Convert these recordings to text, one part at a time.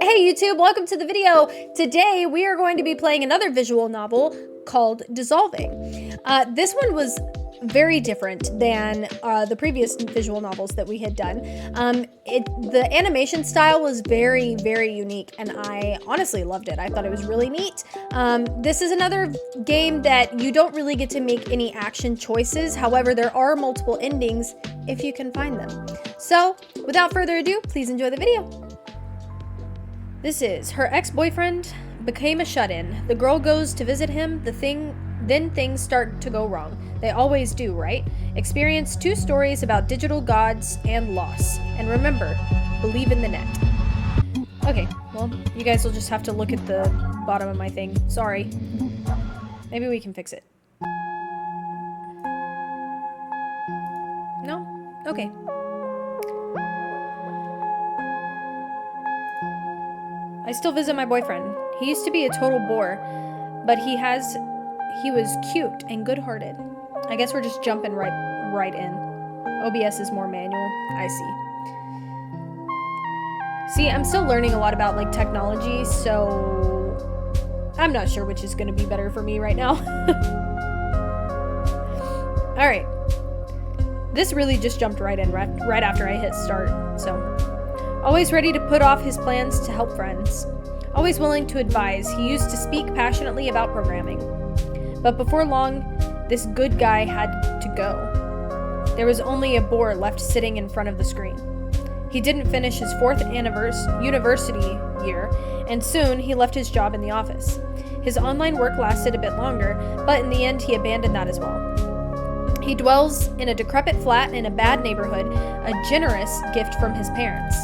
Hey YouTube, welcome to the video. Today we are going to be playing another visual novel called Dissolving. This one was very different than the previous visual novels that we had done. The animation style was very, very unique and I honestly loved it. I thought it was really neat. This is another game that you don't really get to make any action choices. However, there are multiple endings if you can find them. So without further ado, please enjoy the video. This is, her ex-boyfriend became a shut-in. The girl goes to visit him, then things start to go wrong. They always do, right? Experience 2 stories about digital gods and loss. And remember, believe in the net. Okay, well, you guys will just have to look at the bottom of my thing. Sorry. Maybe we can fix it. No? Okay. I still visit my boyfriend. He used to be a total bore, but he was cute and good-hearted. I guess we're just jumping right in. OBS is more manual. I see. See, I'm still learning a lot about like technology, so I'm not sure which is going to be better for me right now. All right. This really just jumped right in right after I hit start, so always ready to put off his plans to help friends. Always willing to advise, he used to speak passionately about programming. But before long, this good guy had to go. There was only a bore left sitting in front of the screen. He didn't finish his 4th university year, and soon he left his job in the office. His online work lasted a bit longer, but in the end he abandoned that as well. He dwells in a decrepit flat in a bad neighborhood, a generous gift from his parents.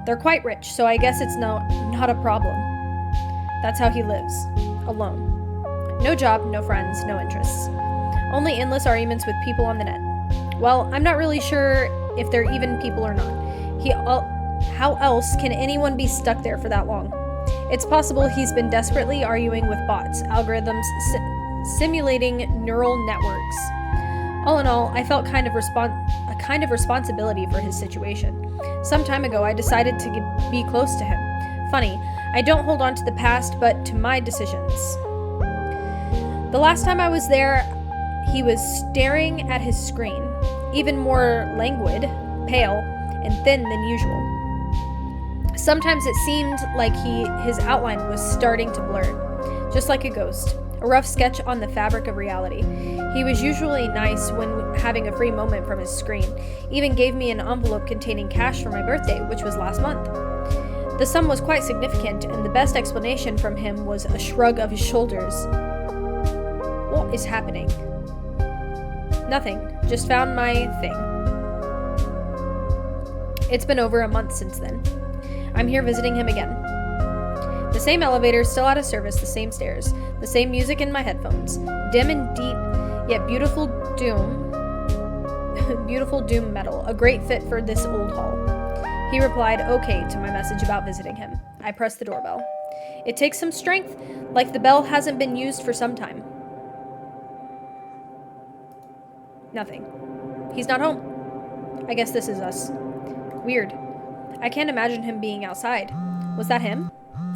They're quite rich, so I guess it's not a problem. That's how he lives. Alone. No job, no friends, no interests. Only endless arguments with people on the net. Well, I'm not really sure if they're even people or not. How else can anyone be stuck there for that long? It's possible he's been desperately arguing with bots, algorithms, simulating neural networks. All in all, I felt a kind of responsibility for his situation. Some time ago, I decided to be close to him. Funny, I don't hold on to the past, but to my decisions. The last time I was there, he was staring at his screen, even more languid, pale, and thin than usual. Sometimes it seemed like his outline was starting to blur, just like a ghost. A rough sketch on the fabric of reality. He was usually nice when having a free moment from his screen. Even gave me an envelope containing cash for my birthday, which was last month. The sum was quite significant, and the best explanation from him was a shrug of his shoulders. What is happening? Nothing. Just found my thing. It's been over a month since then. I'm here visiting him again. The same elevator, still out of service, the same stairs, the same music in my headphones. Dim and deep, yet beautiful doom metal, a great fit for this old hall. He replied okay to my message about visiting him. I pressed the doorbell. It takes some strength, like the bell hasn't been used for some time. Nothing. He's not home. I guess this is us. Weird. I can't imagine him being outside. Was that him?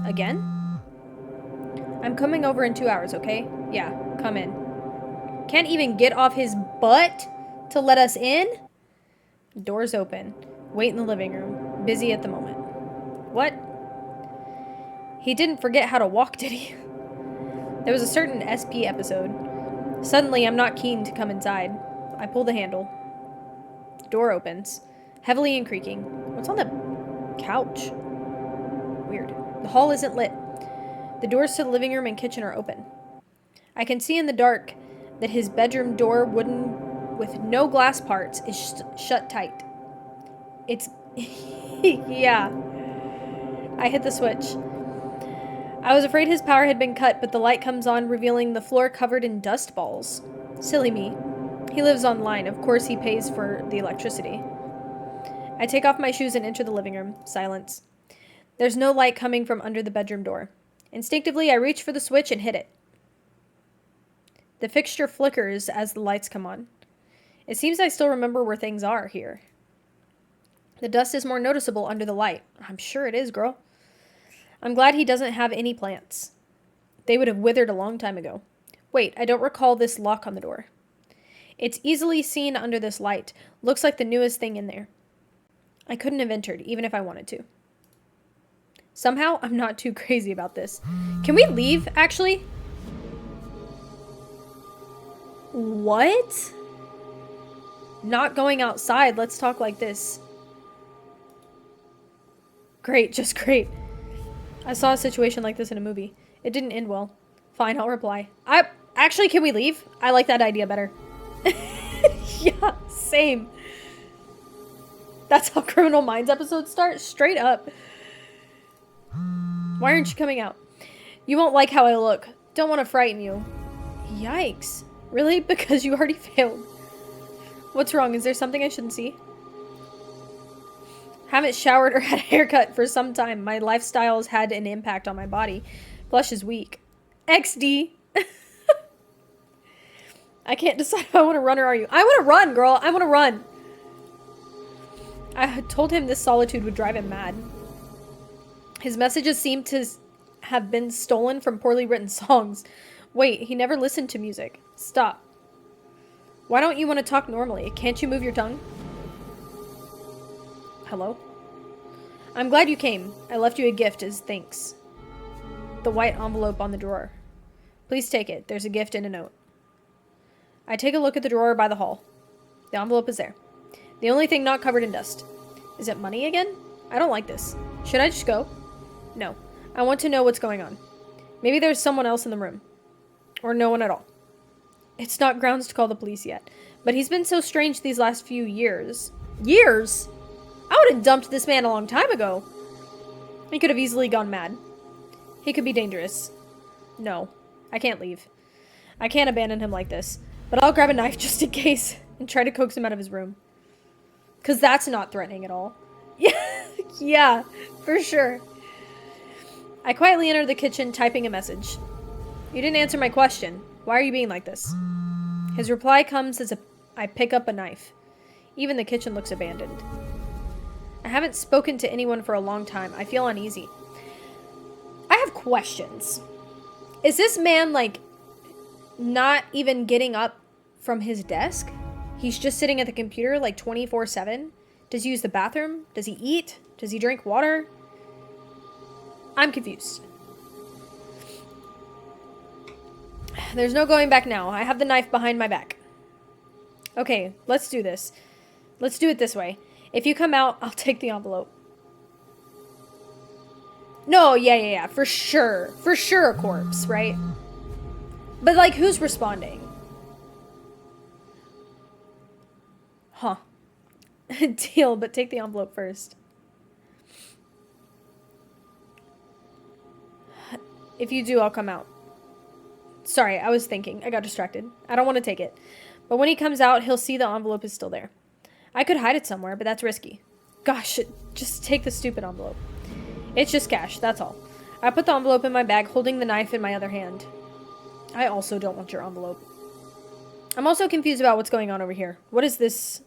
Again? I'm coming over in 2 hours, okay? Yeah, come in. Can't even get off his butt to let us in? Doors open. Wait in the living room. Busy at the moment. What? He didn't forget how to walk, did he? There was a certain SP episode. Suddenly, I'm not keen to come inside. I pull the handle. Door opens. Heavily and creaking. What's on the couch? Weird. The hall isn't lit. The doors to the living room and kitchen are open. I can see in the dark that his bedroom door, wooden with no glass parts, is shut tight. It's... yeah. I hit the switch. I was afraid his power had been cut, but the light comes on, revealing the floor covered in dust balls. Silly me. He lives online. Of course he pays for the electricity. I take off my shoes and enter the living room. Silence. There's no light coming from under the bedroom door. Instinctively, I reach for the switch and hit it. The fixture flickers as the lights come on. It seems I still remember where things are here. The dust is more noticeable under the light. I'm sure it is, girl. I'm glad he doesn't have any plants. They would have withered a long time ago. Wait, I don't recall this lock on the door. It's easily seen under this light. Looks like the newest thing in there. I couldn't have entered, even if I wanted to. Somehow, I'm not too crazy about this. Can we leave, actually? What? Not going outside. Let's talk like this. Great, just great. I saw a situation like this in a movie. It didn't end well. Fine, I'll reply. Actually, can we leave? I like that idea better. Yeah, same. That's how Criminal Minds episodes start? Straight up. Why aren't you coming out? You won't like how I look. Don't want to frighten you. Yikes. Really? Because you already failed. What's wrong? Is there something I shouldn't see? Haven't showered or had a haircut for some time. My lifestyle has had an impact on my body. Blush is weak. XD. I can't decide if I want to run or are you. I want to run, girl. I want to run. I had told him this solitude would drive him mad. His messages seem to have been stolen from poorly written songs. Wait, he never listened to music. Stop. Why don't you want to talk normally? Can't you move your tongue? Hello? I'm glad you came. I left you a gift as thanks. The white envelope on the drawer. Please take it. There's a gift and a note. I take a look at the drawer by the hall. The envelope is there. The only thing not covered in dust. Is it money again? I don't like this. Should I just go? No. I want to know what's going on. Maybe there's someone else in the room. Or no one at all. It's not grounds to call the police yet. But he's been so strange these last few years. Years? I would have dumped this man a long time ago. He could have easily gone mad. He could be dangerous. No. I can't leave. I can't abandon him like this. But I'll grab a knife just in case and try to coax him out of his room. Because that's not threatening at all. Yeah, for sure. I quietly enter the kitchen, typing a message. You didn't answer my question. Why are you being like this? His reply comes as I pick up a knife. Even the kitchen looks abandoned. I haven't spoken to anyone for a long time. I feel uneasy. I have questions. Is this man, like, not even getting up from his desk? He's just sitting at the computer, like, 24/7? Does he use the bathroom? Does he eat? Does he drink water? I'm confused. There's no going back now. I have the knife behind my back. Okay, let's do this. Let's do it this way. If you come out, I'll take the envelope. No, yeah. For sure. For sure a corpse, right? But, like, who's responding? Huh. Deal, but take the envelope first. If you do, I'll come out. Sorry, I was thinking. I got distracted. I don't want to take it. But when he comes out, he'll see the envelope is still there. I could hide it somewhere, but that's risky. Gosh, just take the stupid envelope. It's just cash, that's all. I put the envelope in my bag, holding the knife in my other hand. I also don't want your envelope. I'm also confused about what's going on over here. What is this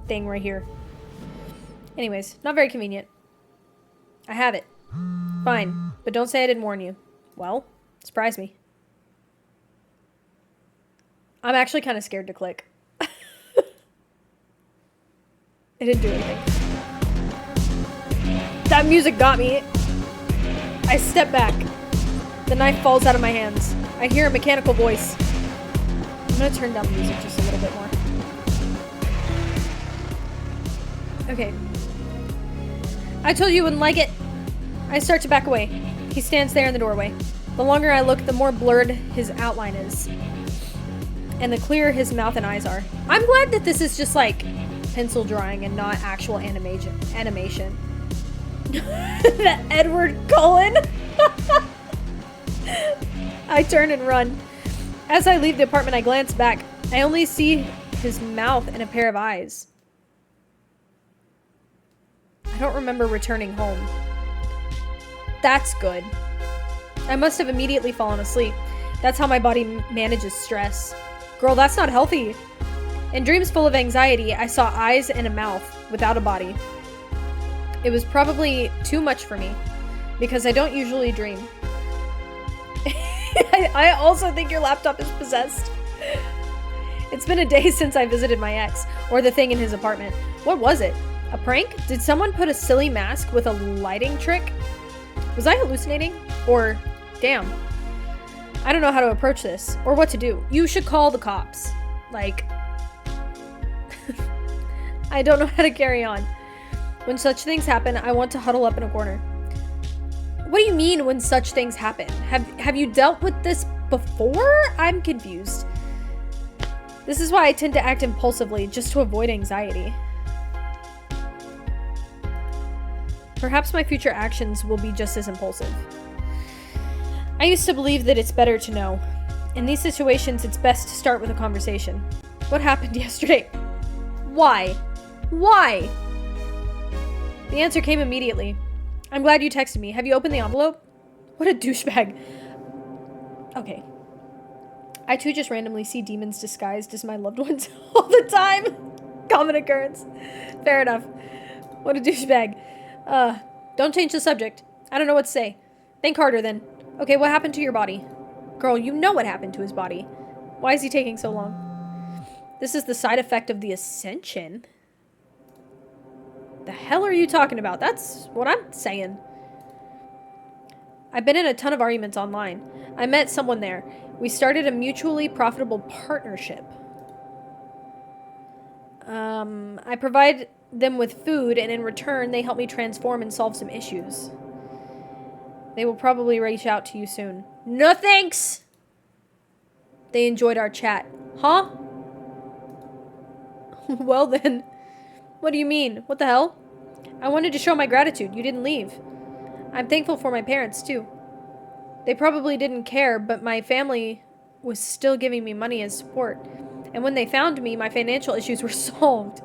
thing right here? Anyways, not very convenient. I have it. Fine, but don't say I didn't warn you. Well, surprise me. I'm actually kind of scared to click. It didn't do anything. That music got me. I step back. The knife falls out of my hands. I hear a mechanical voice. I'm gonna turn down the music just a little bit more. Okay. I told you you wouldn't like it. I start to back away. He stands there in the doorway. The longer I look, the more blurred his outline is. And the clearer his mouth and eyes are. I'm glad that this is just like pencil drawing and not actual animation. That Edward Cullen. I turn and run. As I leave the apartment, I glance back. I only see his mouth and a pair of eyes. I don't remember returning home. That's good. I must have immediately fallen asleep. That's how my body manages stress. Girl, that's not healthy. In dreams full of anxiety, I saw eyes and a mouth without a body. It was probably too much for me. because I don't usually dream. I also think your laptop is possessed. It's been a day since I visited my ex, or the thing in his apartment. What was it? A prank? Did someone put a silly mask with a lighting trick? Was I hallucinating? Or, damn. I don't know how to approach this, or what to do. You should call the cops. Like, I don't know how to carry on. When such things happen, I want to huddle up in a corner. What do you mean when such things happen? Have you dealt with this before? I'm confused. This is why I tend to act impulsively, just to avoid anxiety. Perhaps my future actions will be just as impulsive. I used to believe that it's better to know. In these situations, it's best to start with a conversation. What happened yesterday? Why? Why? The answer came immediately. I'm glad you texted me. Have you opened the envelope? What a douchebag. Okay. I too just randomly see demons disguised as my loved ones all the time. Common occurrence. Fair enough. What a douchebag. Don't change the subject. I don't know what to say. Think harder then. Okay, what happened to your body? Girl, you know what happened to his body. Why is he taking so long? This is the side effect of the ascension. The hell are you talking about? That's what I'm saying. I've been in a ton of arguments online. I met someone there. We started a mutually profitable partnership. I provide them with food, and in return, they help me transform and solve some issues. They will probably reach out to you soon. No thanks! They enjoyed our chat. Huh? Well then. What do you mean? What the hell? I wanted to show my gratitude. You didn't leave. I'm thankful for my parents, too. They probably didn't care, but my family was still giving me money as support. And when they found me, my financial issues were solved.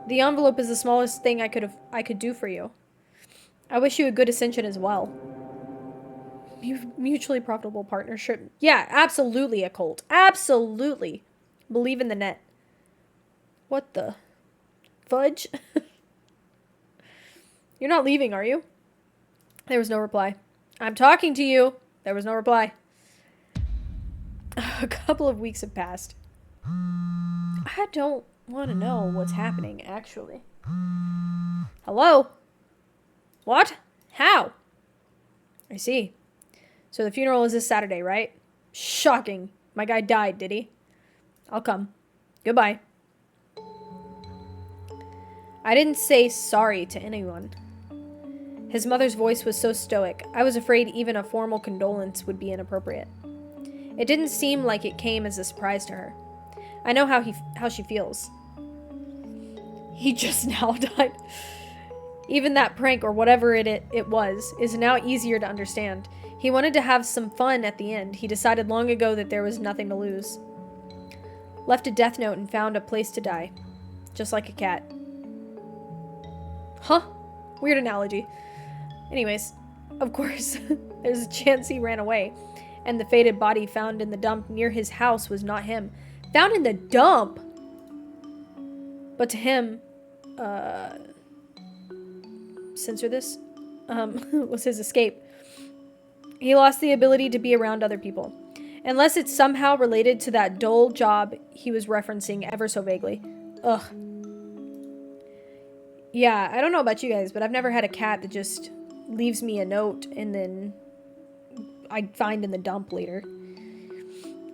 The envelope is the smallest thing I could do for you. I wish you a good ascension as well. Mutually profitable partnership. Yeah, absolutely, Occult. Absolutely. Believe in the net. What the fudge? You're not leaving, are you? There was no reply. I'm talking to you. There was no reply. A couple of weeks have passed. I don't want to know what's happening, actually. Hello? What? How? I see. So the funeral is this Saturday, right? Shocking. My guy died, did he? I'll come. Goodbye. I didn't say sorry to anyone. His mother's voice was so stoic, I was afraid even a formal condolence would be inappropriate. It didn't seem like it came as a surprise to her. I know how she feels. He just now died. Even that prank, or whatever it was, is now easier to understand. He wanted to have some fun at the end. He decided long ago that there was nothing to lose. Left a death note and found a place to die. Just like a cat. Huh? Weird analogy. Anyways, of course, there's a chance he ran away. And the faded body found in the dump near his house was not him. Found in the dump? But to him, censor this, was his escape. He lost the ability to be around other people. Unless it's somehow related to that dull job he was referencing ever so vaguely. Ugh. Yeah, I don't know about you guys, but I've never had a cat that just leaves me a note and then I find in the dump later.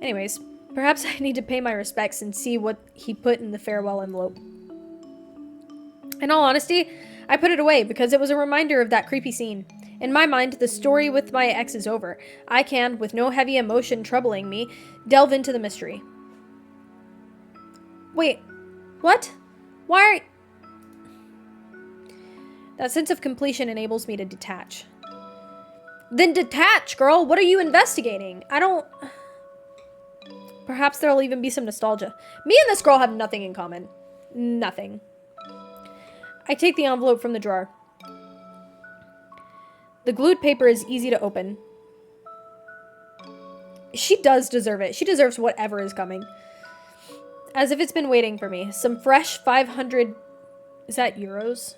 Anyways, perhaps I need to pay my respects and see what he put in the farewell envelope. In all honesty, I put it away because it was a reminder of that creepy scene. In my mind, the story with my ex is over. I can, with no heavy emotion troubling me, delve into the mystery. Wait, what? Why are... That sense of completion enables me to detach. Then detach, girl! What are you investigating? I don't... Perhaps there'll even be some nostalgia. Me and this girl have nothing in common. Nothing. I take the envelope from the drawer. The glued paper is easy to open. She does deserve it. She deserves whatever is coming. As if it's been waiting for me. Some fresh 500... Is that euros?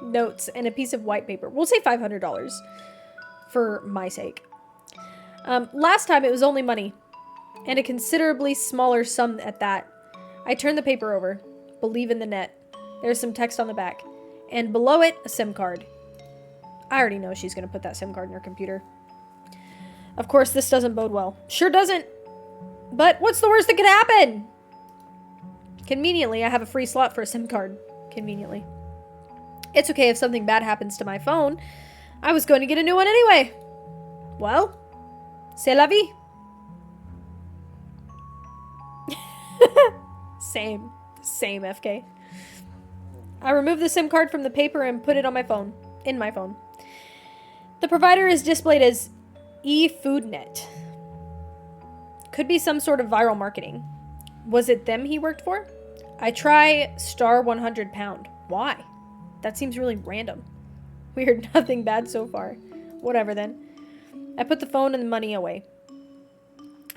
notes and a piece of white paper. We'll say $500 for my sake. Last time it was only money, and a considerably smaller sum at that. I turned the paper over. Believe in the net. There's some text on the back, and below it, a SIM card. I already know she's going to put that SIM card in her computer. Of course, this doesn't bode well. Sure doesn't. But what's the worst that could happen? Conveniently, I have a free slot for a SIM card. Conveniently. It's okay if something bad happens to my phone. I was going to get a new one anyway. Well, c'est la vie. Same, FK. I removed the SIM card from the paper and put it on my phone. In my phone. The provider is displayed as eFoodNet. Could be some sort of viral marketing. Was it them he worked for? I try star 100#. Why? That seems really random. We heard nothing bad so far. Whatever then. I put the phone and the money away.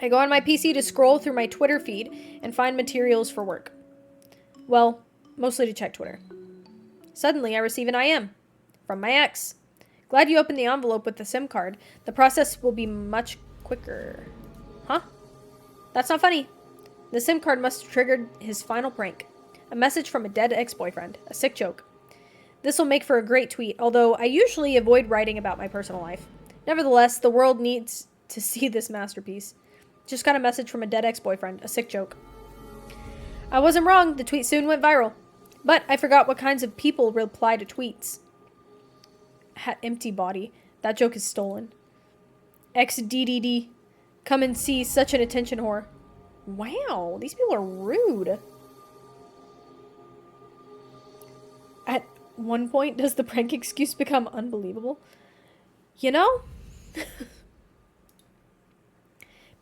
I go on my PC to scroll through my Twitter feed and find materials for work. Well, mostly to check Twitter. Suddenly, I receive an IM from my ex. Glad you opened the envelope with the SIM card. The process will be much quicker. Huh? That's not funny. The SIM card must have triggered his final prank. A message from a dead ex-boyfriend. A sick joke. This will make for a great tweet, although I usually avoid writing about my personal life. Nevertheless, the world needs to see this masterpiece. Just got a message from a dead ex-boyfriend. A sick joke. I wasn't wrong. The tweet soon went viral. But I forgot what kinds of people reply to tweets. Empty body. That joke is stolen. XDDD. Come and see. Such an attention whore. Wow. These people are rude. At one point, does the prank excuse become unbelievable? You know?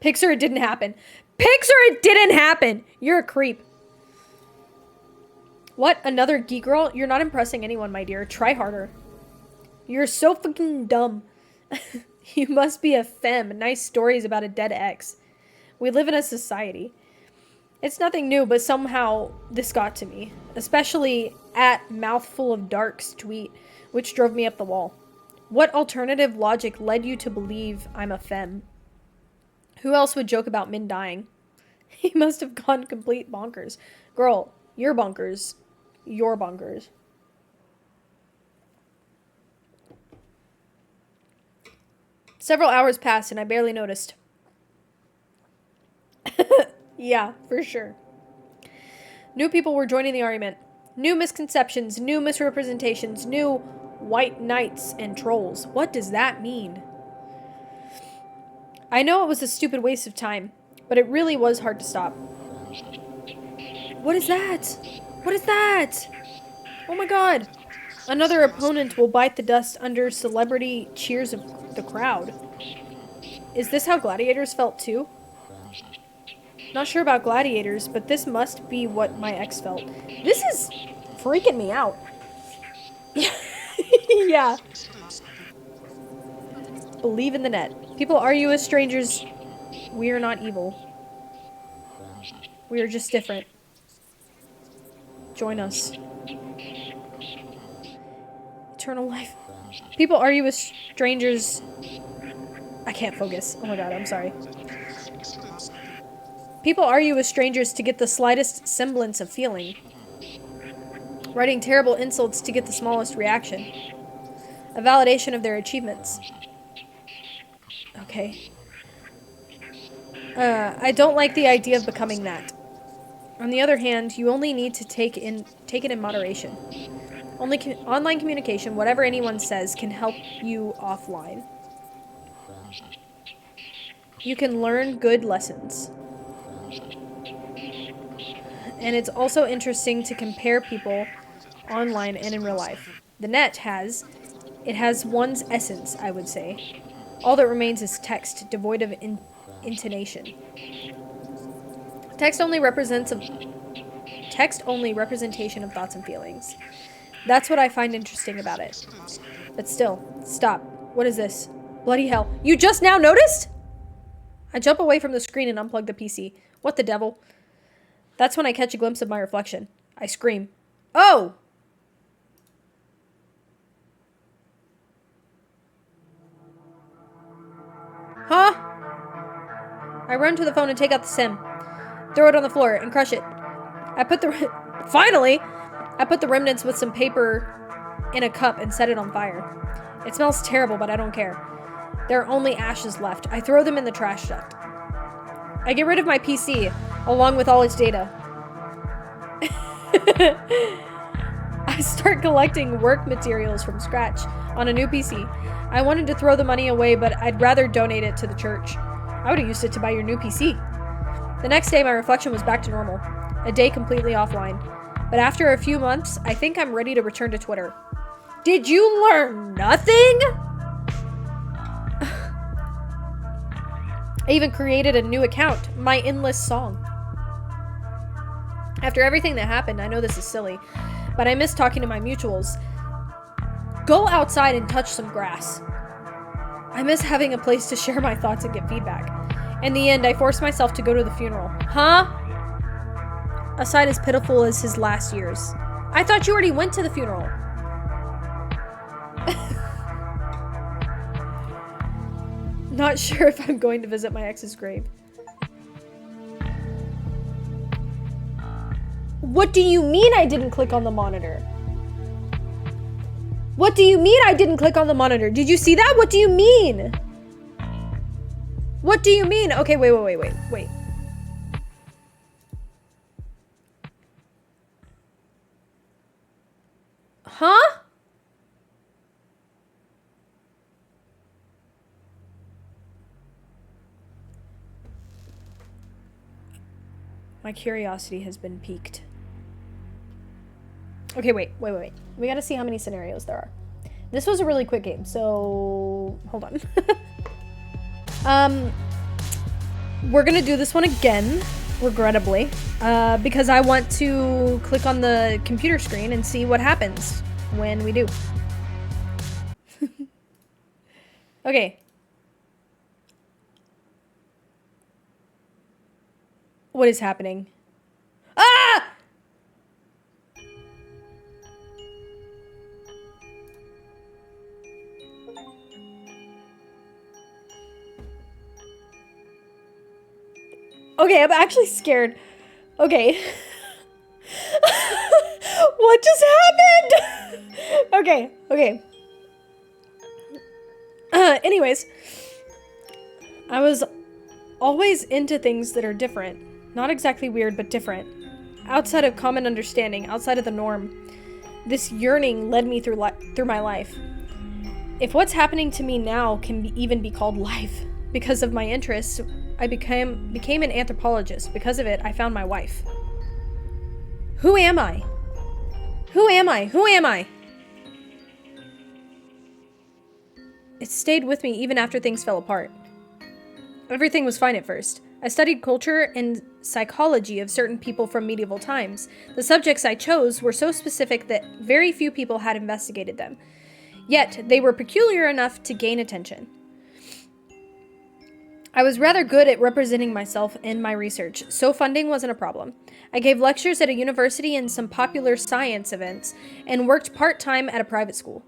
Pixar, it didn't happen. Pixar, it didn't happen! You're a creep. What? Another geek girl? You're not impressing anyone, my dear. Try harder. You're so fucking dumb. You must be a femme. Nice stories about a dead ex. We live in a society. It's nothing new, but somehow this got to me. Especially at Mouthful of Dark's tweet, which drove me up the wall. What alternative logic led you to believe I'm a femme? Who else would joke about Min dying? He must have gone complete bonkers. Girl, you're bonkers. You're bonkers. Several hours passed and I barely noticed. Yeah, for sure. New people were joining the argument. New misconceptions, new misrepresentations, new white knights and trolls. What does that mean? I know it was a stupid waste of time, but it really was hard to stop. What is that? What is that? Oh my god. Another opponent will bite the dust under celebrity cheers of the crowd. Is this how gladiators felt too? Not sure about gladiators, but this must be what my ex felt. This is freaking me out. Yeah. Believe in the net. People argue as strangers. We are not evil. We are just different. Join us. Eternal life. People argue with strangers. I can't focus. Oh my god, I'm sorry. People argue with strangers to get the slightest semblance of feeling. Writing terrible insults to get the smallest reaction. A validation of their achievements. Okay. I don't like the idea of becoming that. On the other hand, you only need to take it in moderation. Online communication, whatever anyone says, can help you offline. You can learn good lessons. And it's also interesting to compare people online and in real life. The net has one's essence, I would say. All that remains is text, devoid of intonation. Text only representation of thoughts and feelings. That's what I find interesting about it. But still, stop. What is this? Bloody hell. You just now noticed? I jump away from the screen and unplug the PC. What the devil? That's when I catch a glimpse of my reflection. I scream. Oh! Huh? I run to the phone and take out the SIM. Throw it on the floor and crush it. Finally! I put the remnants with some paper in a cup and set it on fire. It smells terrible, but I don't care. There are only ashes left. I throw them in the trash duct. I get rid of my PC, along with all its data. I start collecting work materials from scratch on a new PC. I wanted to throw the money away, but I'd rather donate it to the church. I would have used it to buy your new PC. The next day, my reflection was back to normal. A day completely offline. But after a few months, I think I'm ready to return to Twitter. Did you learn nothing? I even created a new account, My Endless Song. After everything that happened, I know this is silly, but I miss talking to my mutuals. Go outside and touch some grass. I miss having a place to share my thoughts and get feedback. In the end, I forced myself to go to the funeral. Huh? A sight as pitiful as his last years. I thought you already went to the funeral. Not sure if I'm going to visit my ex's grave. What do you mean I didn't click on the monitor? What do you mean I didn't click on the monitor? Did you see that? What do you mean? What do you mean? Okay, wait. Huh? My curiosity has been piqued. Okay, wait. We gotta see how many scenarios there are. This was a really quick game, so hold on. We're gonna do this one again, regrettably, because I want to click on the computer screen and see what happens when we do. Okay. What is happening? Ah! Okay, I'm actually scared. Okay. What just happened? Okay. Anyways. I was always into things that are different. Not exactly weird, but different. Outside of common understanding, outside of the norm. This yearning led me through my life. If what's happening to me now can even be called life, because of my interests, I became an anthropologist. Because of it, I found my wife. Who am I? Who am I? It stayed with me even after things fell apart. Everything was fine at first. I studied culture and psychology of certain people from medieval times. The subjects I chose were so specific that very few people had investigated them. Yet, they were peculiar enough to gain attention. I was rather good at representing myself in my research, so funding wasn't a problem. I gave lectures at a university and some popular science events, and worked part-time at a private school.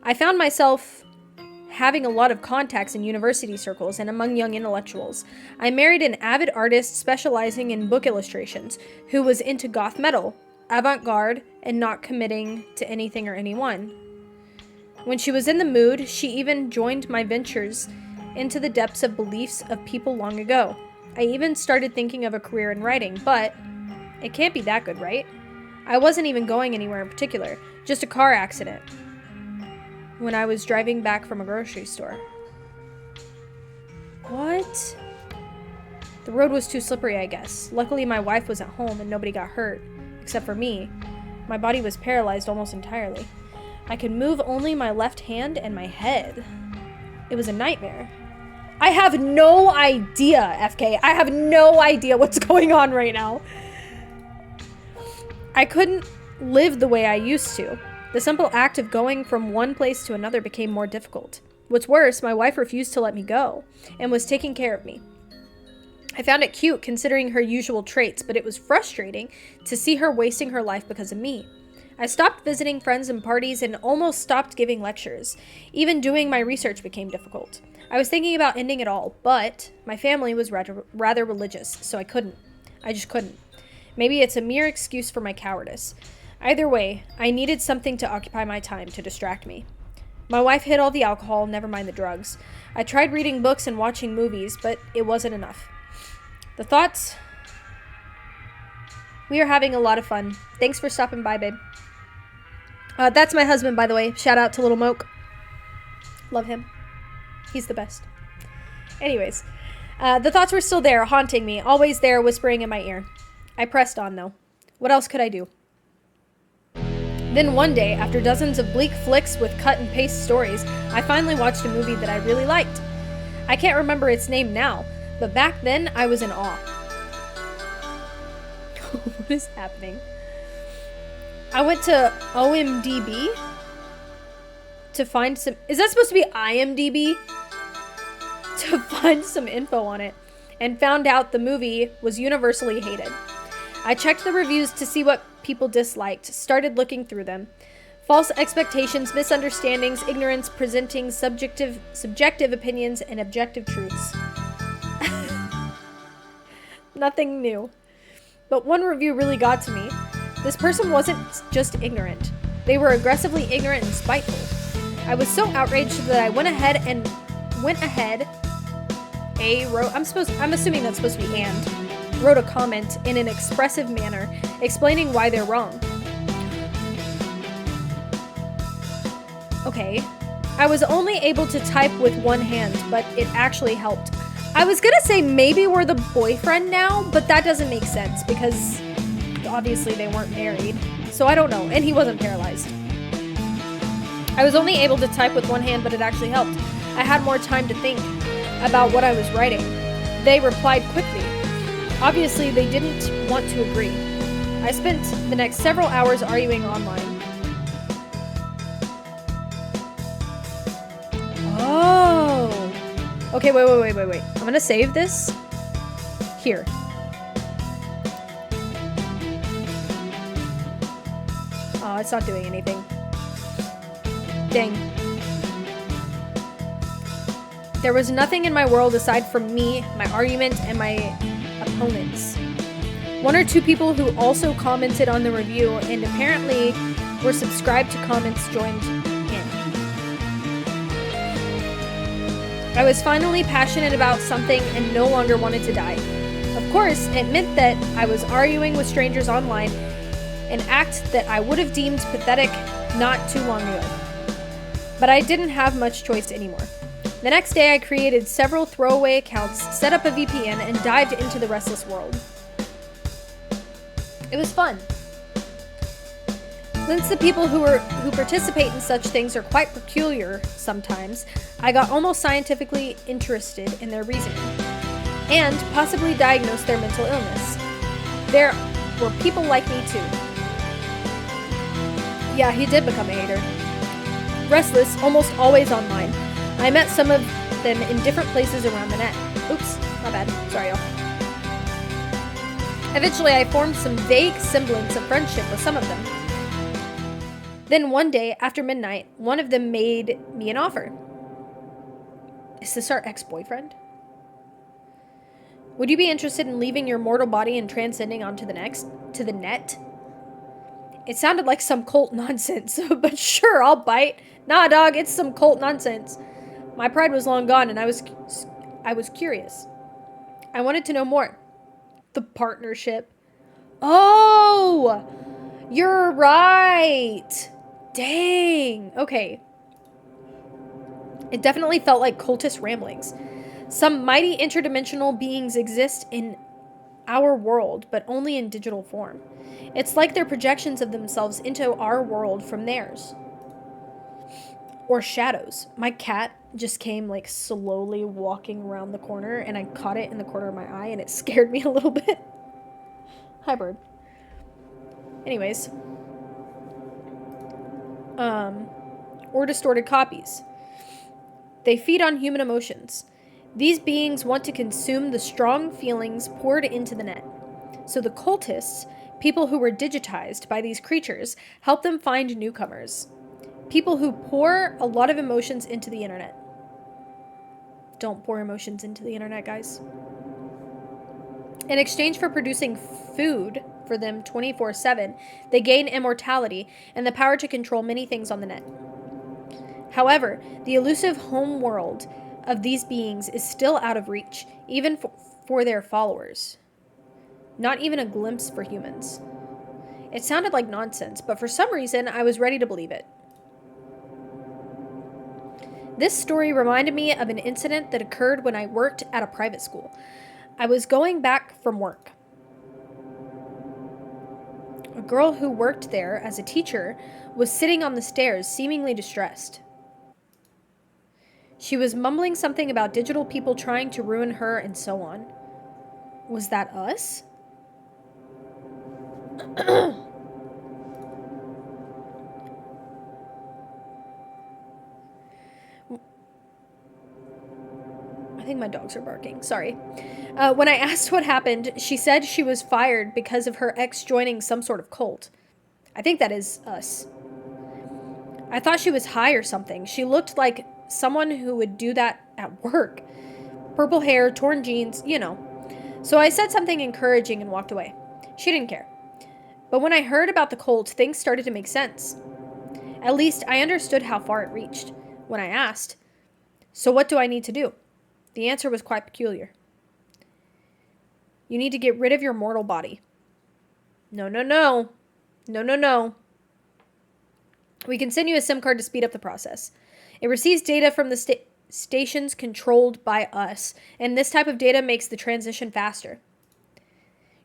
I found myself having a lot of contacts in university circles and among young intellectuals. I married an avid artist specializing in book illustrations, who was into goth metal, avant-garde, and not committing to anything or anyone. When she was in the mood, she even joined my ventures into the depths of beliefs of people long ago. I even started thinking of a career in writing, but it can't be that good, right? I wasn't even going anywhere in particular, just a car accident when I was driving back from a grocery store. What? The road was too slippery, I guess. Luckily, my wife was at home and nobody got hurt, except for me. My body was paralyzed almost entirely. I could move only my left hand and my head. It was a nightmare. I have no idea, FK. I have no idea what's going on right now. I couldn't live the way I used to. The simple act of going from one place to another became more difficult. What's worse, my wife refused to let me go and was taking care of me. I found it cute considering her usual traits, but it was frustrating to see her wasting her life because of me. I stopped visiting friends and parties and almost stopped giving lectures. Even doing my research became difficult. I was thinking about ending it all, but my family was rather religious, so I couldn't. I just couldn't. Maybe it's a mere excuse for my cowardice. Either way, I needed something to occupy my time, to distract me. My wife hid all the alcohol, never mind the drugs. I tried reading books and watching movies, but it wasn't enough. The thoughts... We are having a lot of fun. Thanks for stopping by, babe. That's my husband, by the way. Shout out to Little Moke. Love him. He's the best. Anyways, the thoughts were still there, haunting me, always there, whispering in my ear. I pressed on, though. What else could I do? Then one day, after dozens of bleak flicks with cut-and-paste stories, I finally watched a movie that I really liked. I can't remember its name now, but back then, I was in awe. What is happening? I went to OMDB to find some... Is that supposed to be IMDb? To find some info on it, and found out the movie was universally hated. I checked the reviews to see what people disliked, started looking through them. False expectations, misunderstandings, ignorance, presenting subjective opinions, and objective truths. Nothing new. But one review really got to me. This person wasn't just ignorant. They were aggressively ignorant and spiteful. I was so outraged that I went ahead. I'm assuming that's supposed to be and. Wrote a comment in an expressive manner, explaining why they're wrong. Okay. I was only able to type with one hand, but it actually helped. I was gonna say maybe we're the boyfriend now, but that doesn't make sense because obviously they weren't married. So I don't know, and he wasn't paralyzed. I was only able to type with one hand, but it actually helped. I had more time to think about what I was writing. They replied quickly. Obviously, they didn't want to agree. I spent the next several hours arguing online. Oh. Okay, wait. I'm gonna save this. Here. Oh, it's not doing anything. Dang. There was nothing in my world aside from me, my argument, and my opponents. One or two people who also commented on the review and apparently were subscribed to comments joined in. I was finally passionate about something and no longer wanted to die. Of course, it meant that I was arguing with strangers online, an act that I would have deemed pathetic not too long ago. But I didn't have much choice anymore. The next day, I created several throwaway accounts, set up a VPN, and dived into the restless world. It was fun. Since the people who participate in such things are quite peculiar sometimes, I got almost scientifically interested in their reasoning, and possibly diagnosed their mental illness. There were people like me too. Yeah, he did become a hater. Restless, almost always online. I met some of them in different places around the net. Oops, my bad. Sorry, y'all. Eventually, I formed some vague semblance of friendship with some of them. Then one day, after midnight, one of them made me an offer. Is this our ex-boyfriend? Would you be interested in leaving your mortal body and transcending onto the net? It sounded like some cult nonsense, but sure, I'll bite. Nah, dog, it's some cult nonsense. My pride was long gone, and I was curious. I wanted to know more. The partnership. Oh! You're right! Dang. Okay. It definitely felt like cultist ramblings. Some mighty interdimensional beings exist in our world, but only in digital form. It's like they're projections of themselves into our world from theirs. Or shadows. My cat just came like slowly walking around the corner and I caught it in the corner of my eye and it scared me a little bit. Hi, bird. Anyways. Or distorted copies. They feed on human emotions. These beings want to consume the strong feelings poured into the net. So the cultists, people who were digitized by these creatures, help them find newcomers. People who pour a lot of emotions into the internet. Don't pour emotions into the internet, guys. In exchange for producing food for them 24/7, they gain immortality and the power to control many things on the net. However, the elusive home world of these beings is still out of reach, even for their followers. Not even a glimpse for humans. It sounded like nonsense, but for some reason, I was ready to believe it. This story reminded me of an incident that occurred when I worked at a private school. I was going back from work. A girl who worked there as a teacher was sitting on the stairs, seemingly distressed. She was mumbling something about digital people trying to ruin her and so on. Was that us? I think my dogs are barking. Sorry. When I asked what happened, she said she was fired because of her ex joining some sort of cult. I think that is us. I thought she was high or something. She looked like someone who would do that at work. Purple hair, torn jeans, you know. So I said something encouraging and walked away. She didn't care. But when I heard about the cult, things started to make sense. At least I understood how far it reached. When I asked, "So what do I need to do?" the answer was quite peculiar. "You need to get rid of your mortal body." No. No. We can send you a SIM card to speed up the process. It receives data from the stations controlled by us, and this type of data makes the transition faster.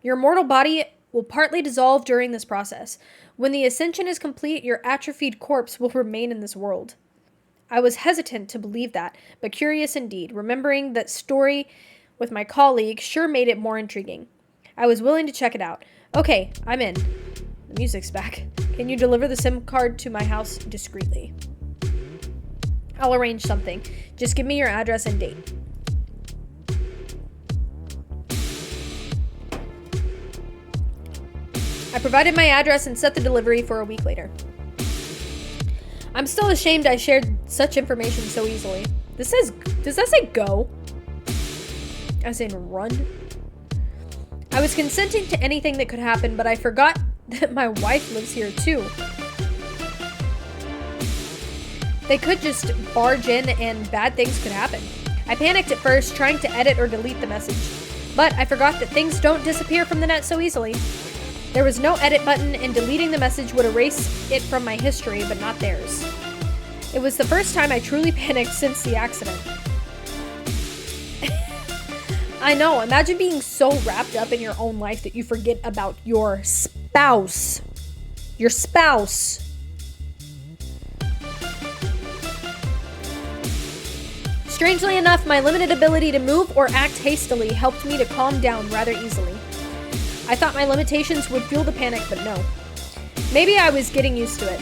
Your mortal body will partly dissolve during this process. When the ascension is complete, your atrophied corpse will remain in this world. I was hesitant to believe that, but curious indeed. Remembering that story with my colleague sure made it more intriguing. I was willing to check it out. Okay, I'm in. The music's back. Can you deliver the SIM card to my house discreetly? I'll arrange something. Just give me your address and date. I provided my address and set the delivery for a week later. I'm still ashamed I shared such information so easily. Does that say go? As in run? I was consenting to anything that could happen, but I forgot that my wife lives here too. They could just barge in and bad things could happen. I panicked at first, trying to edit or delete the message. But I forgot that things don't disappear from the net so easily. There was no edit button, and deleting the message would erase it from my history, but not theirs. It was the first time I truly panicked since the accident. I know, imagine being so wrapped up in your own life that you forget about your spouse. Your spouse. Strangely enough, my limited ability to move or act hastily helped me to calm down rather easily. I thought my limitations would fuel the panic, but no. Maybe I was getting used to it.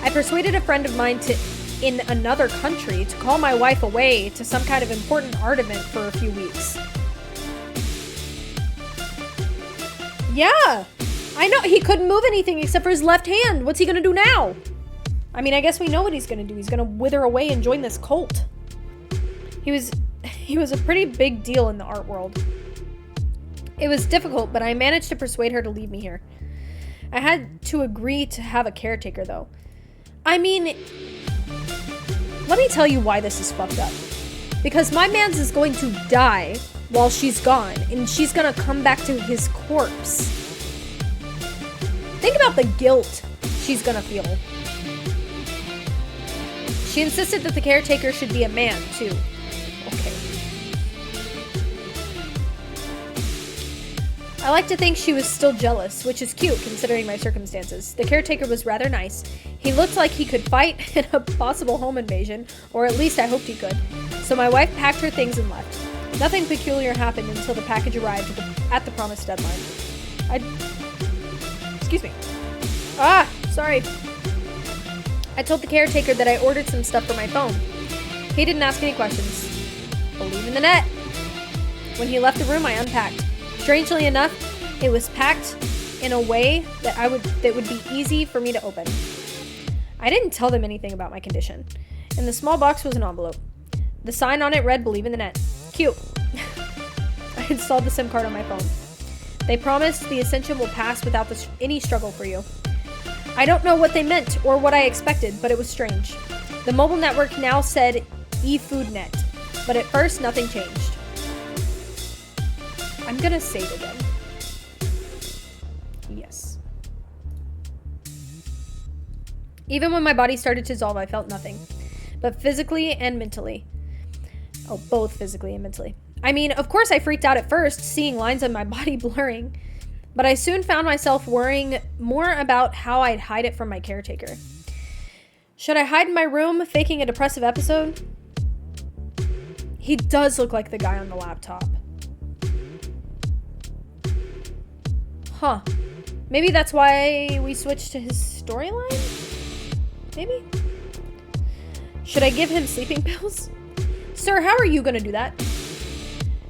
I persuaded a friend of mine in another country to call my wife away to some kind of important art event for a few weeks. Yeah, I know. He couldn't move anything except for his left hand. What's he gonna do now? I mean, I guess we know what he's gonna do. He's gonna wither away and join this cult. He was a pretty big deal in the art world. It was difficult, but I managed to persuade her to leave me here. I had to agree to have a caretaker, though. I mean, let me tell you why this is fucked up. Because my man's is going to die while she's gone, and she's gonna come back to his corpse. Think about the guilt she's gonna feel. She insisted that the caretaker should be a man, too. Okay. I like to think she was still jealous, which is cute considering my circumstances. The caretaker was rather nice. He looked like he could fight in a possible home invasion, or at least I hoped he could. So my wife packed her things and left. Nothing peculiar happened until the package arrived at the promised deadline. Excuse me. Sorry. I told the caretaker that I ordered some stuff for my phone. He didn't ask any questions. Believe in the net. When he left the room, I unpacked. Strangely enough, it was packed in a way that would be easy for me to open. I didn't tell them anything about my condition, and the small box was an envelope. The sign on it read, "Believe in the net." Cute. I installed the SIM card on my phone. They promised the Ascension will pass without any struggle for you. I don't know what they meant or what I expected, but it was strange. The mobile network now said eFoodNet, but at first nothing changed. I'm gonna save again. Yes. Even when my body started to dissolve, I felt nothing, but physically and mentally. Oh, both physically and mentally. I mean, of course I freaked out at first, seeing lines on my body blurring, but I soon found myself worrying more about how I'd hide it from my caretaker. Should I hide in my room, faking a depressive episode? He does look like the guy on the laptop. Huh. Maybe that's why we switched to his storyline? Maybe? Should I give him sleeping pills? Sir, how are you gonna do that?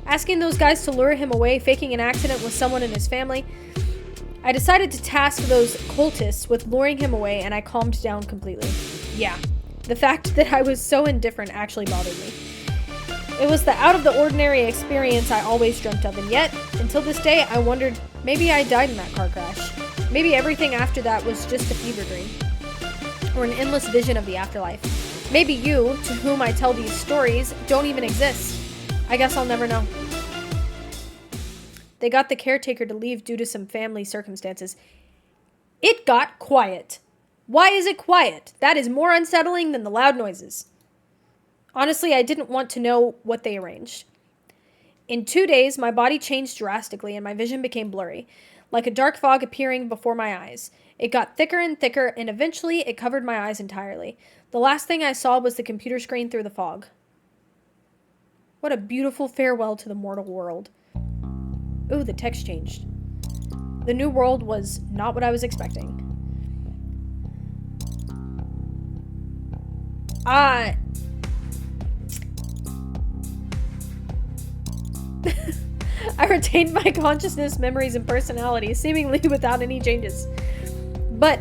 Asking those guys to lure him away, faking an accident with someone in his family. I decided to task those cultists with luring him away, and I calmed down completely. Yeah, the fact that I was so indifferent actually bothered me. It was the out-of-the-ordinary experience I always dreamt of, and yet, until this day, I wondered, maybe I died in that car crash. Maybe everything after that was just a fever dream. Or an endless vision of the afterlife. Maybe you, to whom I tell these stories, don't even exist. I guess I'll never know. They got the caretaker to leave due to some family circumstances. It got quiet. Why is it quiet? That is more unsettling than the loud noises. Honestly, I didn't want to know what they arranged. In 2 days, my body changed drastically and my vision became blurry, like a dark fog appearing before my eyes. It got thicker and thicker, and eventually it covered my eyes entirely. The last thing I saw was the computer screen through the fog. What a beautiful farewell to the mortal world. Ooh, the text changed. The new world was not what I was expecting. I retained my consciousness, memories, and personality, seemingly without any changes. But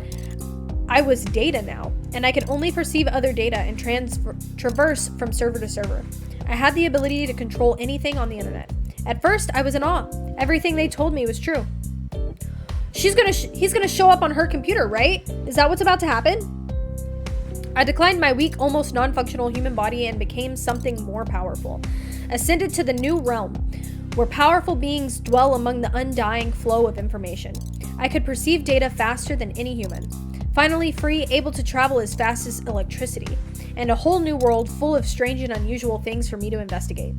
I was data now, and I could only perceive other data and traverse from server to server. I had the ability to control anything on the internet. At first, I was in awe. Everything they told me was true. He's gonna show up on her computer, right? Is that what's about to happen? I declined my weak, almost non-functional human body and became something more powerful. Ascended to the new realm, where powerful beings dwell among the undying flow of information. I could perceive data faster than any human. Finally free, able to travel as fast as electricity, and a whole new world full of strange and unusual things for me to investigate.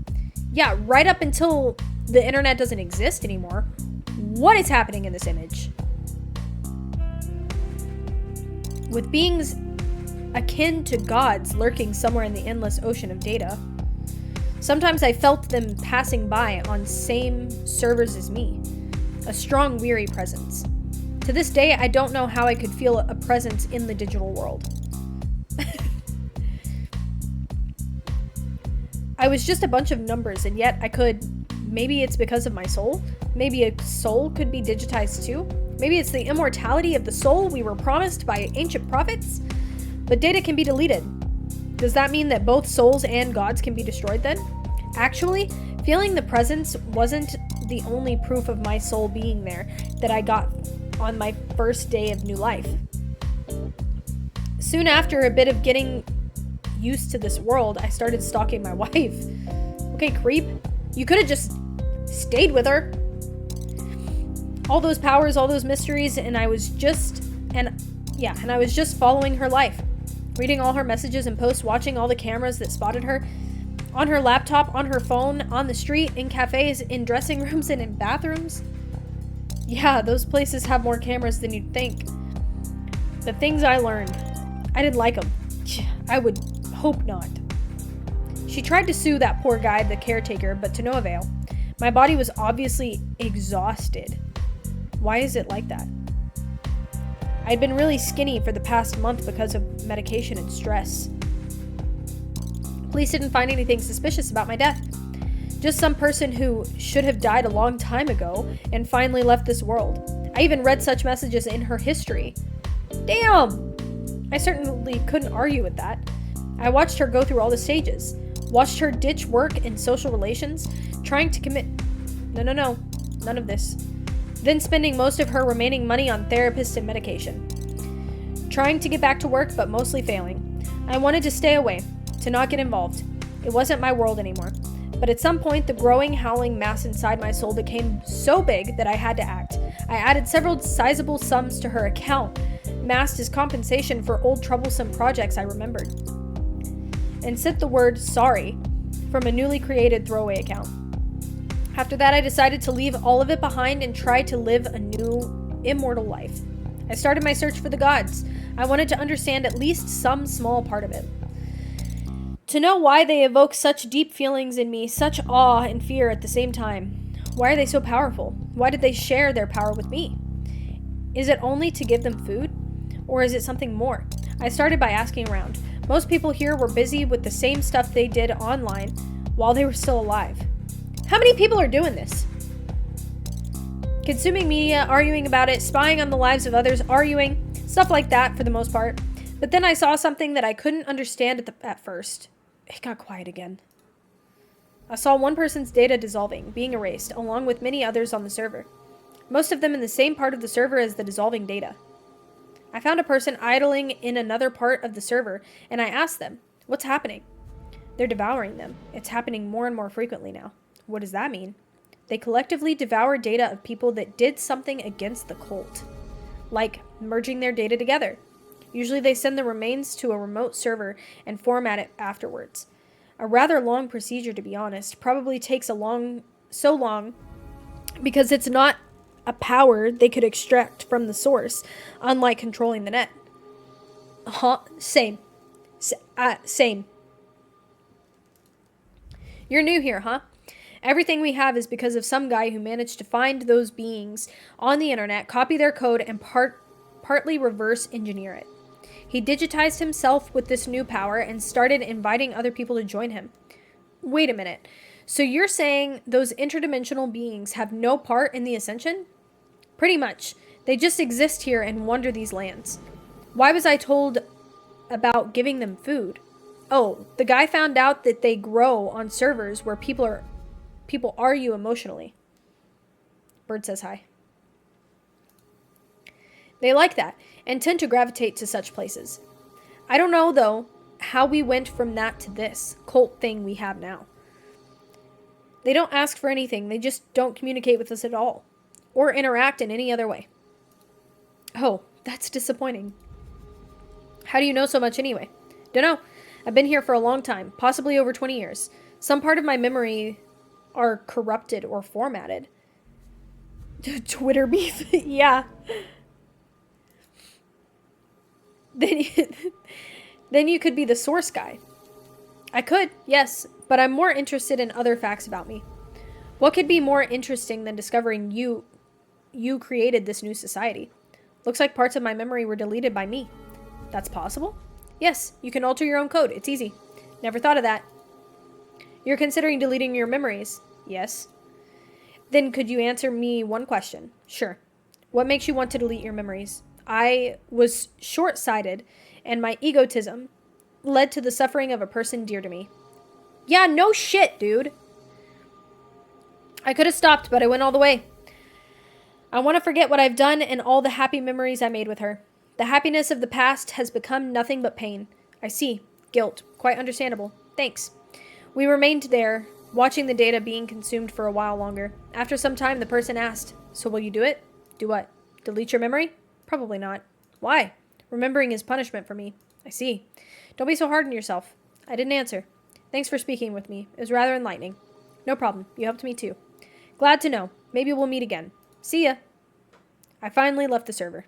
Yeah, right up until the internet doesn't exist anymore. What is happening in this image? With beings akin to gods lurking somewhere in the endless ocean of data. Sometimes I felt them passing by on same servers as me. A strong, weary presence. To this day, I don't know how I could feel a presence in the digital world. I was just a bunch of numbers, and yet I could... Maybe it's because of my soul? Maybe a soul could be digitized too? Maybe it's the immortality of the soul we were promised by ancient prophets? But data can be deleted. Does that mean that both souls and gods can be destroyed then? Actually, feeling the presence wasn't the only proof of my soul being there that I got on my first day of new life. Soon after a bit of getting used to this world, I started stalking my wife. Okay, creep. You could have just stayed with her. All those powers, all those mysteries, and I was just following her life. Reading all her messages and posts, watching all the cameras that spotted her. On her laptop, on her phone, on the street, in cafes, in dressing rooms, and in bathrooms. Yeah, those places have more cameras than you'd think. The things I learned. I didn't like them. I would hope not. She tried to sue that poor guy, the caretaker, but to no avail. My body was obviously exhausted. Why is it like that? I'd been really skinny for the past month because of medication and stress. Police didn't find anything suspicious about my death. Just some person who should have died a long time ago and finally left this world. I even read such messages in her history. Damn! I certainly couldn't argue with that. I watched her go through all the stages. Watched her ditch work and social relations, trying to commit... No, none of this. Then spending most of her remaining money on therapists and medication. Trying to get back to work, but mostly failing. I wanted to stay away, to not get involved. It wasn't my world anymore. But at some point, the growing, howling mass inside my soul became so big that I had to act. I added several sizable sums to her account, masked as compensation for old troublesome projects I remembered, and sent the word sorry from a newly created throwaway account. After that, I decided to leave all of it behind and try to live a new, immortal life. I started my search for the gods. I wanted to understand at least some small part of it. To know why they evoke such deep feelings in me, such awe and fear at the same time. Why are they so powerful? Why did they share their power with me? Is it only to give them food? Or is it something more? I started by asking around. Most people here were busy with the same stuff they did online while they were still alive. How many people are doing this? Consuming media, arguing about it, spying on the lives of others, arguing, stuff like that for the most part. But then I saw something that I couldn't understand at first. It got quiet again. I saw one person's data dissolving, being erased, along with many others on the server. Most of them in the same part of the server as the dissolving data. I found a person idling in another part of the server, and I asked them, what's happening? They're devouring them. It's happening more and more frequently now. What does that mean? They collectively devour data of people that did something against the cult, like merging their data together. Usually they send the remains to a remote server and format it afterwards. A rather long procedure, to be honest. Probably takes so long because it's not a power they could extract from the source, unlike controlling the net. Same. Same. You're new here, huh? Everything we have is because of some guy who managed to find those beings on the internet, copy their code, and partly reverse engineer it. He digitized himself with this new power and started inviting other people to join him. Wait a minute. So you're saying those interdimensional beings have no part in the Ascension? Pretty much. They just exist here and wander these lands. Why was I told about giving them food? Oh, the guy found out that they grow on servers where people argue emotionally. Bird says hi. They like that and tend to gravitate to such places. I don't know, though, how we went from that to this cult thing we have now. They don't ask for anything. They just don't communicate with us at all or interact in any other way. Oh, that's disappointing. How do you know so much anyway? Dunno. I've been here for a long time, possibly over 20 years. Some part of my memory are corrupted or formatted. Twitter beef. Yeah. Then you could be the source guy. I could, yes, but I'm more interested in other facts about me. What could be more interesting than discovering you created this new society? Looks like parts of my memory were deleted by me. That's possible? Yes, you can alter your own code. It's easy. Never thought of that. You're considering deleting your memories? Yes. Then could you answer me one question? Sure. What makes you want to delete your memories? I was short-sighted, and my egotism led to the suffering of a person dear to me. Yeah, no shit, dude. I could have stopped, but I went all the way. I want to forget what I've done and all the happy memories I made with her. The happiness of the past has become nothing but pain. I see. Guilt. Quite understandable. Thanks. We remained there, watching the data being consumed for a while longer. After some time, the person asked, so will you do it? Do what? Delete your memory? Probably not. Why? Remembering is punishment for me. I see. Don't be so hard on yourself. I didn't answer. Thanks for speaking with me. It was rather enlightening. No problem. You helped me too. Glad to know. Maybe we'll meet again. See ya. I finally left the server.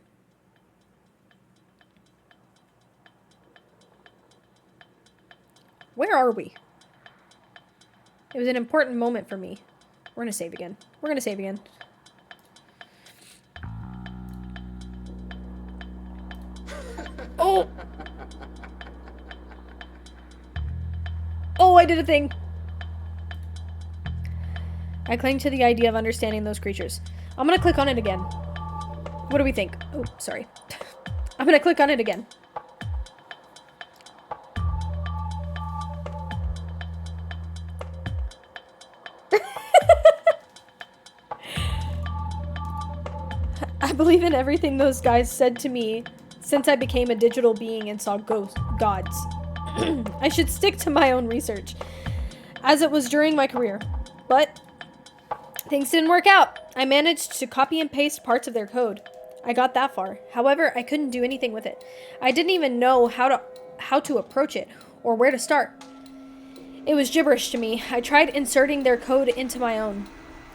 Where are we? It was an important moment for me. We're gonna save again. We're gonna save again. Oh! Oh, I did a thing. I cling to the idea of understanding those creatures. I'm gonna click on it again. What do we think? Oh, sorry. I'm gonna click on it again. believe in everything those guys said to me since I became a digital being and saw gods. I should stick to my own research, as it was during my career. But things didn't work out. I managed to copy and paste parts of their code. I got that far. However, I couldn't do anything with it. I didn't even know how to approach it or where to start. It was gibberish to me. I tried inserting their code into my own.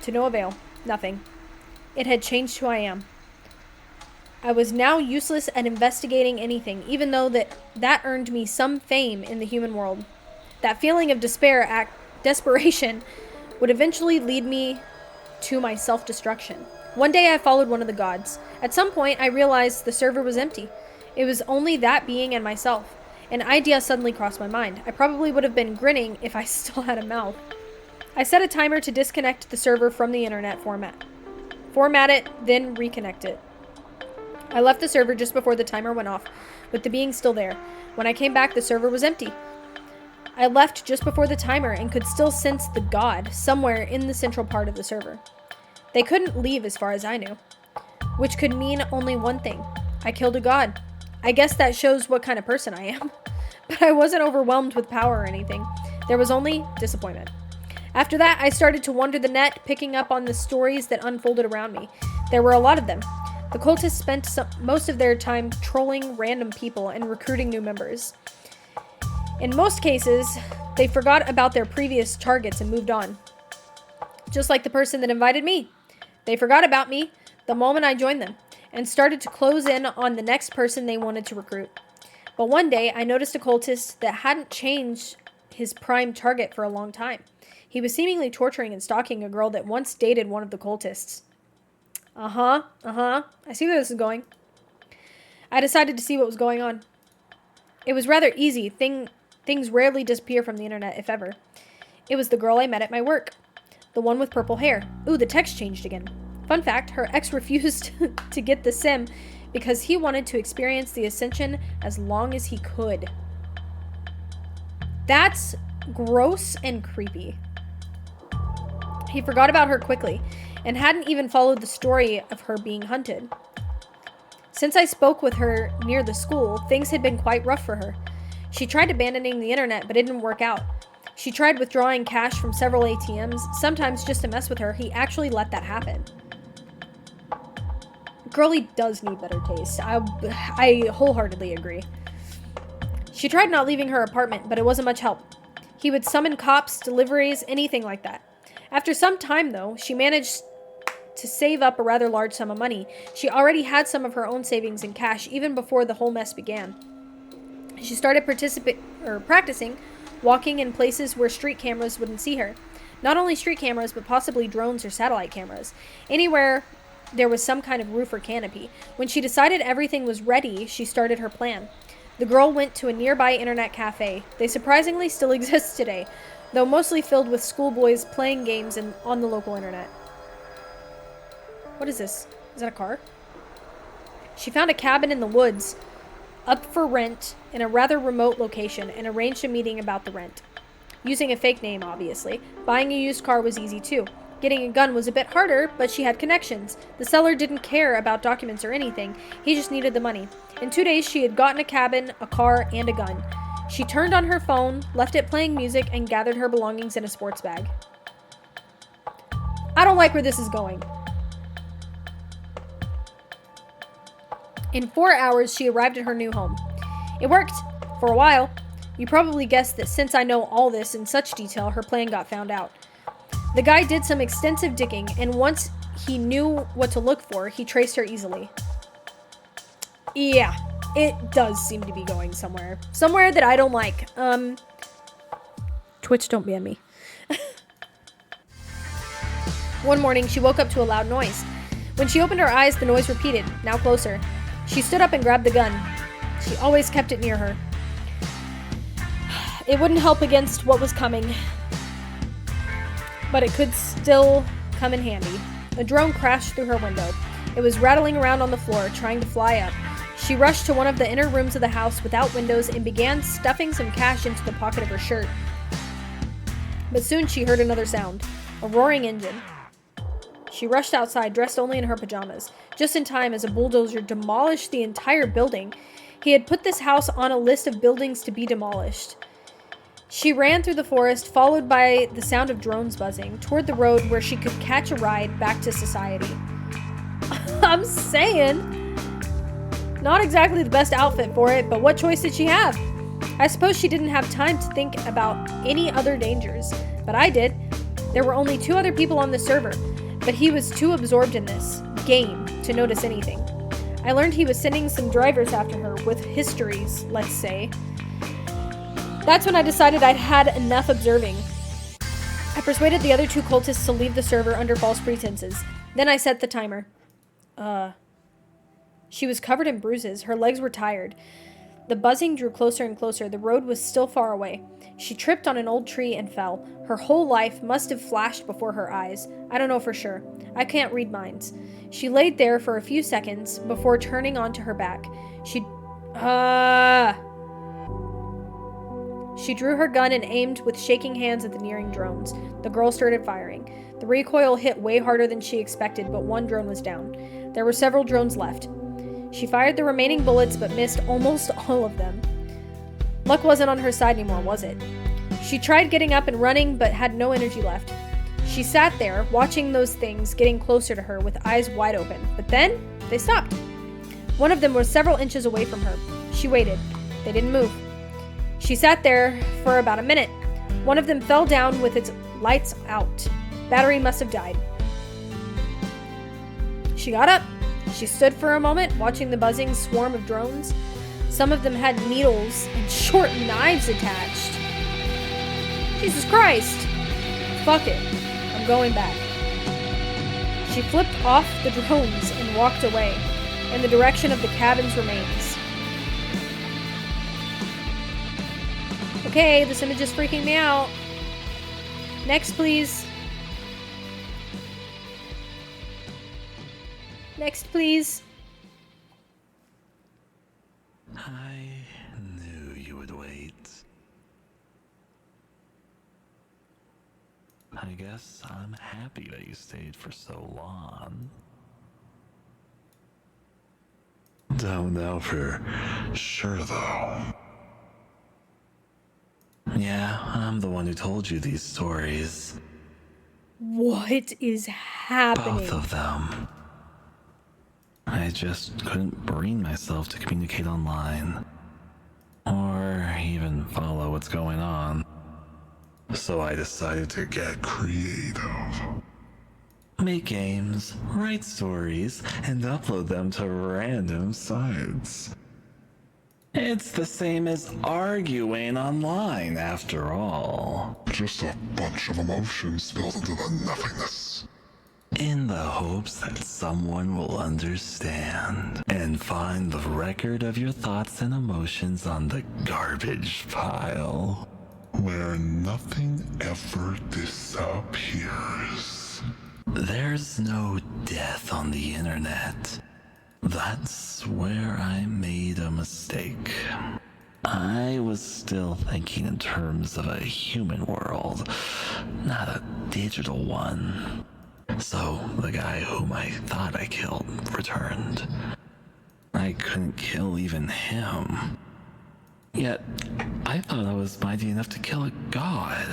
To no avail. Nothing. It had changed who I am. I was now useless at investigating anything, even though that earned me some fame in the human world. That feeling of desperation would eventually lead me to my self-destruction. One day I followed one of the gods. At some point I realized the server was empty. It was only that being and myself. An idea suddenly crossed my mind. I probably would have been grinning if I still had a mouth. I set a timer to disconnect the server from the internet Format it, then reconnect it. I left the server just before the timer went off, with the being still there. When I came back, the server was empty. I left just before the timer and could still sense the god somewhere in the central part of the server. They couldn't leave as far as I knew, which could mean only one thing. I killed a god. I guess that shows what kind of person I am. But I wasn't overwhelmed with power or anything. There was only disappointment. After that, I started to wander the net, picking up on the stories that unfolded around me. There were a lot of them. The cultists spent most of their time trolling random people and recruiting new members. In most cases, they forgot about their previous targets and moved on. Just like the person that invited me. They forgot about me the moment I joined them and started to close in on the next person they wanted to recruit. But one day, I noticed a cultist that hadn't changed his prime target for a long time. He was seemingly torturing and stalking a girl that once dated one of the cultists. I see where this is going. I decided to see what was going on. It was rather easy. Things rarely disappear from the internet, if ever. It was the girl I met at my work. The one with purple hair. Ooh, the text changed again. Fun fact, her ex refused to get the sim because he wanted to experience the ascension as long as he could. That's gross and creepy. He forgot about her quickly and hadn't even followed the story of her being hunted. Since I spoke with her near the school, things had been quite rough for her. She tried abandoning the internet, but it didn't work out. She tried withdrawing cash from several ATMs, sometimes just to mess with her. He actually let that happen. Girlie does need better taste. I wholeheartedly agree. She tried not leaving her apartment, but it wasn't much help. He would summon cops, deliveries, anything like that. After some time, though, she managed to save up a rather large sum of money. She already had some of her own savings in cash even before the whole mess began. She started practicing walking in places where street cameras wouldn't see her. Not only street cameras, but possibly drones or satellite cameras. Anywhere there was some kind of roof or canopy. When she decided everything was ready, she started her plan. The girl went to a nearby internet cafe. They surprisingly still exist today, though mostly filled with schoolboys playing games on the local internet. What is this? Is that a car? She found a cabin in the woods, up for rent, in a rather remote location, and arranged a meeting about the rent. Using a fake name, obviously. Buying a used car was easy too. Getting a gun was a bit harder, but she had connections. The seller didn't care about documents or anything. He just needed the money. In 2 days, she had gotten a cabin, a car, and a gun. She turned on her phone, left it playing music, and gathered her belongings in a sports bag. I don't like where this is going. In 4 hours, she arrived at her new home. It worked. For a while. You probably guessed that since I know all this in such detail, her plan got found out. The guy did some extensive digging, and once he knew what to look for, he traced her easily. Yeah, it does seem to be going somewhere. Somewhere that I don't like. Twitch, don't ban me. One morning, she woke up to a loud noise. When she opened her eyes, the noise repeated, now closer. She stood up and grabbed the gun. She always kept it near her. It wouldn't help against what was coming, but it could still come in handy. A drone crashed through her window. It was rattling around on the floor, trying to fly up. She rushed to one of the inner rooms of the house without windows and began stuffing some cash into the pocket of her shirt. But soon she heard another sound, a roaring engine. She rushed outside, dressed only in her pajamas, just in time as a bulldozer demolished the entire building. He had put this house on a list of buildings to be demolished. She ran through the forest, followed by the sound of drones buzzing, toward the road where she could catch a ride back to society. I'm saying, not exactly the best outfit for it, but what choice did she have? I suppose she didn't have time to think about any other dangers, but I did. There were only 2 other people on the server, but he was too absorbed in this game to notice anything. I learned he was sending some drivers after her with histories, let's say. That's when I decided I'd had enough observing. I persuaded the other 2 cultists to leave the server under false pretenses. Then I set the timer. She was covered in bruises. Her legs were tired. The buzzing drew closer and closer. The road was still far away. She tripped on an old tree and fell. Her whole life must have flashed before her eyes. I don't know for sure. I can't read minds. She laid there for a few seconds before turning onto her back. She drew her gun and aimed with shaking hands at the nearing drones. The girl started firing. The recoil hit way harder than she expected, but 1 drone was down. There were several drones left. She fired the remaining bullets, but missed almost all of them. Luck wasn't on her side anymore, was it? She tried getting up and running, but had no energy left. She sat there, watching those things getting closer to her with eyes wide open. But then, they stopped. One of them was several inches away from her. She waited. They didn't move. She sat there for about a minute. One of them fell down with its lights out. Battery must have died. She got up. She stood for a moment, watching the buzzing swarm of drones. Some of them had needles and short knives attached. Jesus Christ! Fuck it. I'm going back. She flipped off the drones and walked away, in the direction of the cabin's remains. Okay, this image is freaking me out. Next, please. Next, please. I knew you would wait. I guess I'm happy that you stayed for so long. Don't know for sure, though. Yeah, I'm the one who told you these stories. What is happening? Both of them. I just couldn't bring myself to communicate online. Or even follow what's going on. So I decided to get creative. Make games, write stories, and upload them to random sites. It's the same as arguing online, after all. Just a bunch of emotions spilled into the nothingness. In the hopes that someone will understand and find the record of your thoughts and emotions on the garbage pile. Where nothing ever disappears. There's no death on the internet. That's where I made a mistake. I was still thinking in terms of a human world, not a digital one. So the guy whom I thought I killed returned. I couldn't kill even him. Yet, I thought I was mighty enough to kill a god.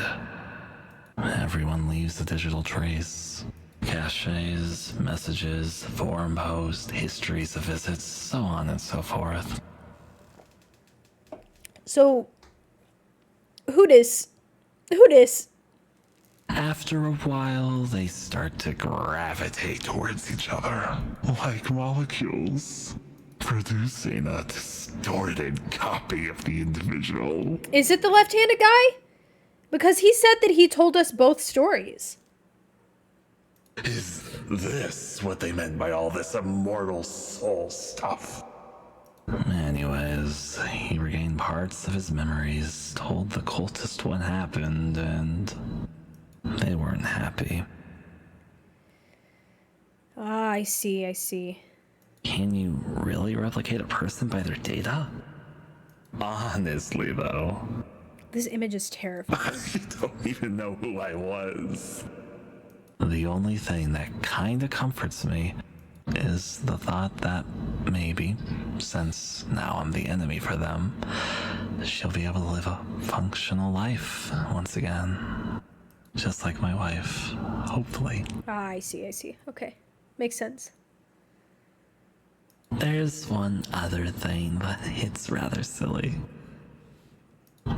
Everyone leaves a digital trace. Caches, messages, forum posts, histories of visits, so on and so forth. So, who dis? After a while, they start to gravitate towards each other, like molecules, producing a distorted copy of the individual. Is it the left-handed guy? Because he said that he told us both stories. Is this what they meant by all this immortal soul stuff? Anyways, he regained parts of his memories, told the cultist what happened, and they weren't happy. Ah, I see. Can you really replicate a person by their data? Honestly, though. This image is terrifying. You don't even know who I was. The only thing that kinda comforts me is the thought that maybe, since now I'm the enemy for them, she'll be able to live a functional life once again. Just like my wife, hopefully. Ah, I see. Okay. Makes sense. There's one other thing, but it's rather silly.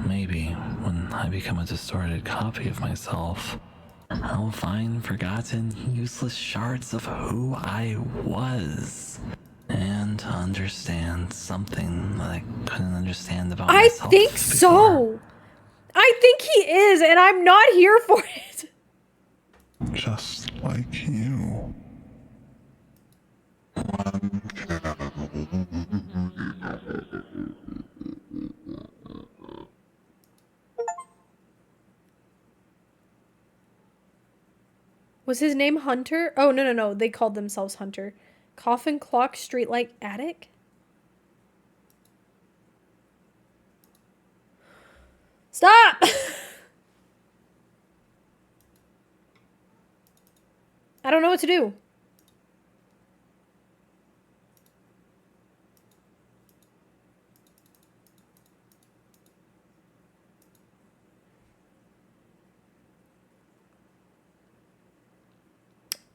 Maybe when I become a distorted copy of myself, I'll find forgotten, useless shards of who I was. And understand something that I couldn't understand about I myself think before. so. I think he is, and I'm not here for it. Just like you. Was his name Hunter? Oh, no. They called themselves Hunter. Coffin Clock Streetlight Attic? Stop! I don't know what to do.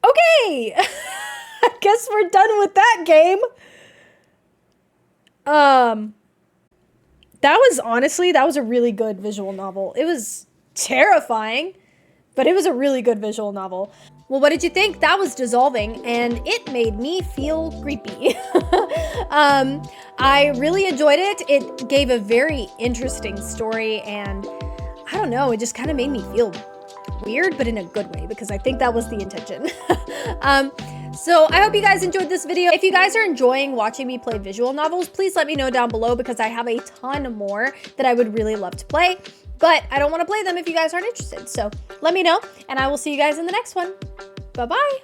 Okay! I guess we're done with that game. That was a really good visual novel. It was terrifying, but it was a really good visual novel. Well, what did you think? That was Dissolving, and it made me feel creepy. I really enjoyed it. It gave a very interesting story, and I don't know, it just kind of made me feel weird, but in a good way, because I think that was the intention. So I hope you guys enjoyed this video. If you guys are enjoying watching me play visual novels, please let me know down below, because I have a ton more that I would really love to play, but I don't want to play them if you guys aren't interested. So let me know, and I will see you guys in the next one. Bye-bye.